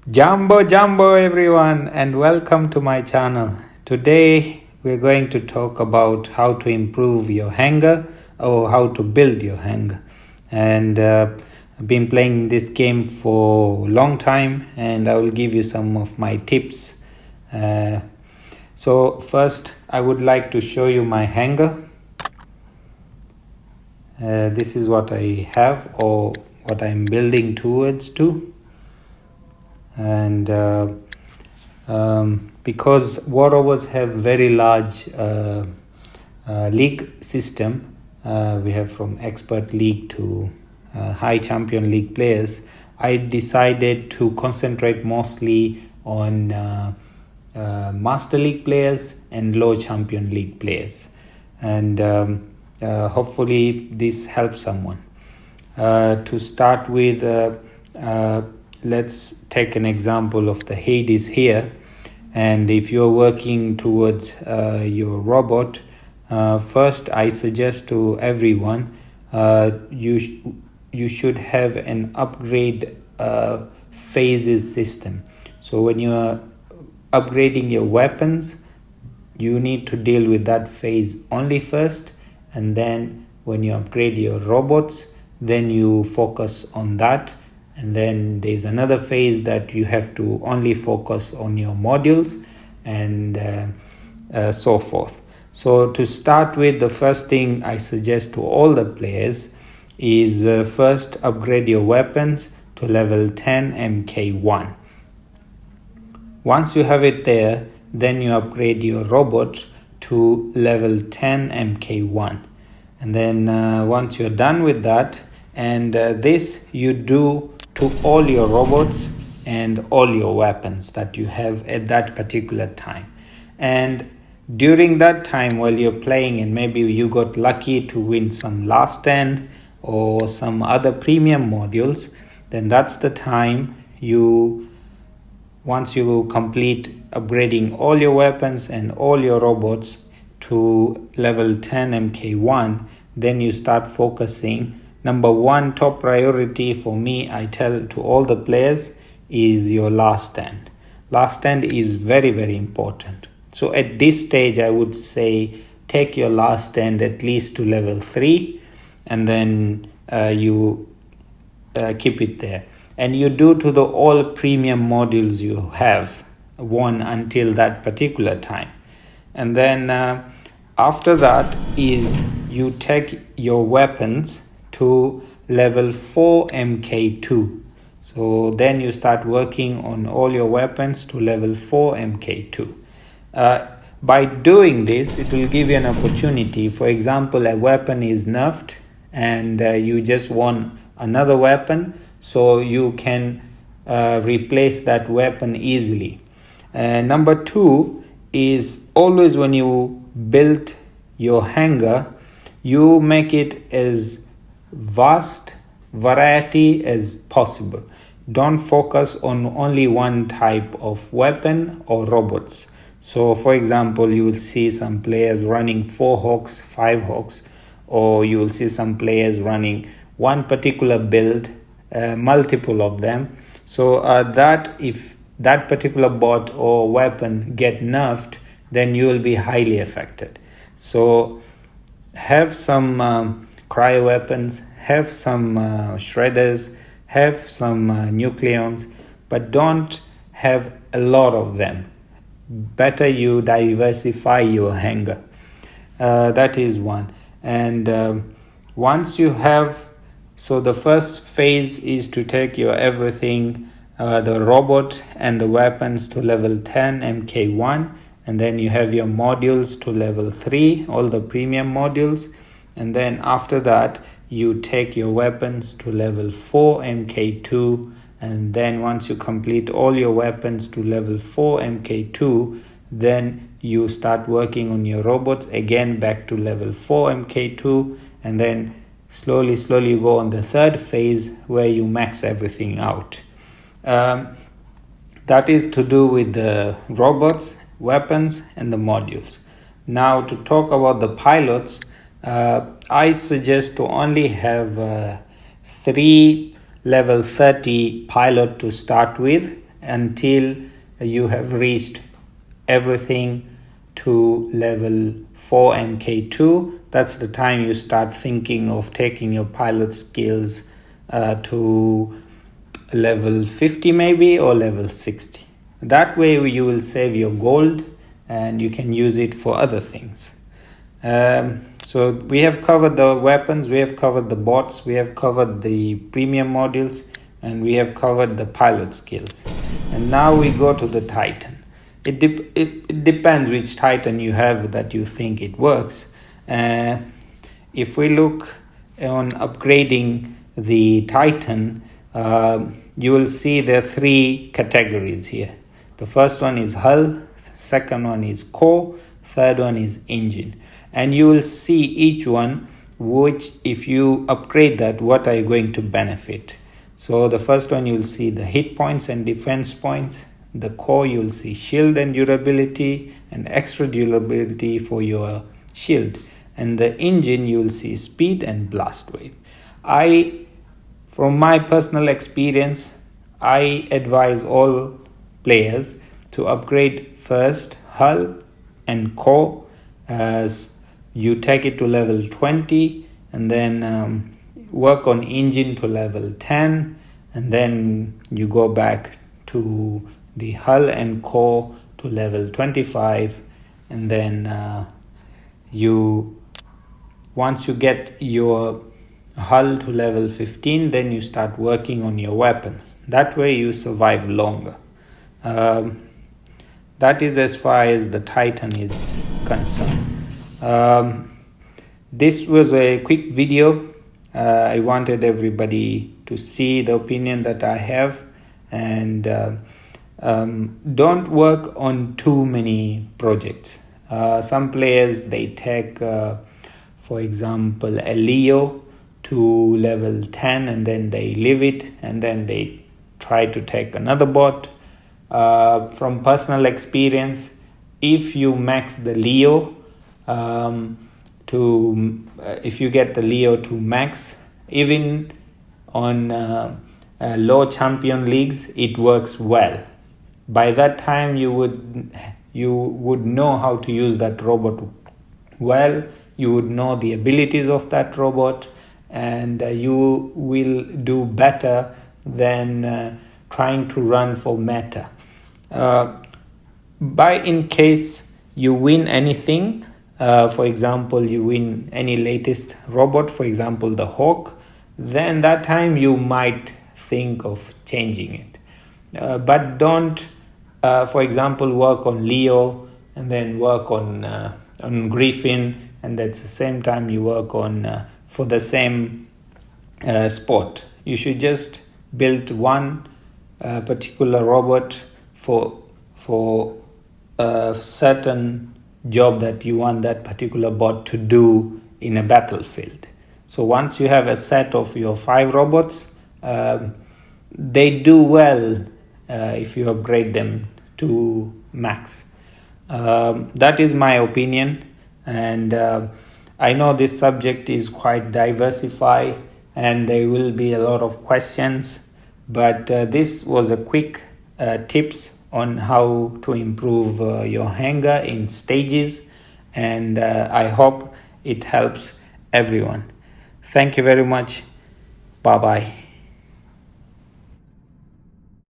Jambo everyone, and welcome to my channel. Today we're going to talk about how to improve your hangar or how to build your hangar. And I've been playing this game for a long time, and I will give you some of my tips. So first I would like to show you my hangar. This is what I have or what I'm building towards to. And because warrovers have very large league system, we have from expert league to high champion league players, I decided to concentrate mostly on master league players and low champion league players, and hopefully this helps someone. To start with, let's take an example of the Hades here. And if you're working towards your robot, first I suggest to everyone, you should have an upgrade phases system. So when you are upgrading your weapons, you need to deal with that phase only first, and then when you upgrade your robots, then you focus on that. And then there's another phase that you have to only focus on your modules and so forth. So to start with, the first thing I suggest to all the players is first upgrade your weapons to level 10 MK1. Once you have it there, then you upgrade your robot to level 10 MK1. And then once you're done with that, and this you do to all your robots and all your weapons that you have at that particular time. And during that time while you're playing, and maybe you got lucky to win some last stand or some other premium modules, then that's the time once you complete upgrading all your weapons and all your robots to level 10 MK1, then you start focusing. Number one top priority for me, I tell to all the players, is your last stand. Last stand is very, very important. So at this stage, I would say take your last stand at least to level 3, and then you keep it there. And you do to the all premium modules you have won until that particular time. And then after that is you take your weapons to level 4 MK2. So then you start working on all your weapons to level 4 MK2. By doing this, it will give you an opportunity. For example, a weapon is nerfed and you just want another weapon, so you can replace that weapon easily. Number two is always when you build your hangar, you make it as vast variety as possible. Don't focus on only one type of weapon or robots. So for example, you will see some players running 4 hawks, 5 hawks, or you will see some players running one particular build, multiple of them. So that if that particular bot or weapon get nerfed, then you will be highly affected. So have some cryo weapons, have some shredders, have some nucleons, but don't have a lot of them. Better you diversify your hangar. That is one. And once you have, so the first phase is to take your everything, the robot and the weapons to level 10 MK1, and then you have your modules to level 3, all the premium modules. And then after that, you take your weapons to level 4 MK2. And then once you complete all your weapons to level 4 MK2, then you start working on your robots again back to level 4 MK2. And then slowly you go on the third phase where you max everything out. That is to do with the robots, weapons, and the modules. Now to talk about the pilots, I suggest to only have 3 level 30 pilot to start with, until you have reached everything to level 4 MK2. That's the time you start thinking of taking your pilot skills to level 50 maybe, or level 60. That way you will save your gold and you can use it for other things. So we have covered the weapons, we have covered the bots, we have covered the premium modules, and we have covered the pilot skills. And now we go to the Titan. It depends which Titan you have that you think it works. If we look on upgrading the Titan, you will see there are 3 categories here. The first one is hull, second one is core, third one is engine. And you will see each one, which if you upgrade that, what are you going to benefit. So the first one, you will see the hit points and defense points. The core, you will see shield and durability and extra durability for your shield. And the engine, you will see speed and blast wave. From my personal experience, I advise all players to upgrade first hull and core, as you take it to level 20, and then work on engine to level 10, and then you go back to the hull and core to level 25, and then once you get your hull to level 15, then you start working on your weapons. That way you survive longer. That is as far as the Titan is concerned. This was a quick video. I wanted everybody to see the opinion that I have, and don't work on too many projects. Some players, they take for example a Leo to level 10 and then they leave it, and then they try to take another bot. From personal experience, if you max the Leo if you get the Leo to max, even on low champion leagues, it works well. By that time you would know how to use that robot well. You would know the abilities of that robot, and you will do better than trying to run for meta. In case you win anything, for example, you win any latest robot, for example the Hawk, then that time you might think of changing it. But don't, for example, work on Leo and then work on Griffin, and at the same time you work on for the same sport. You should just build one particular robot for a certain job that you want that particular bot to do in a battlefield. So once you have a set of your 5 robots, they do well if you upgrade them to max. That is my opinion, and I know this subject is quite diversified and there will be a lot of questions, but this was a quick tips on how to improve your hangar in stages, and I hope it helps everyone. Thank you very much. Bye bye.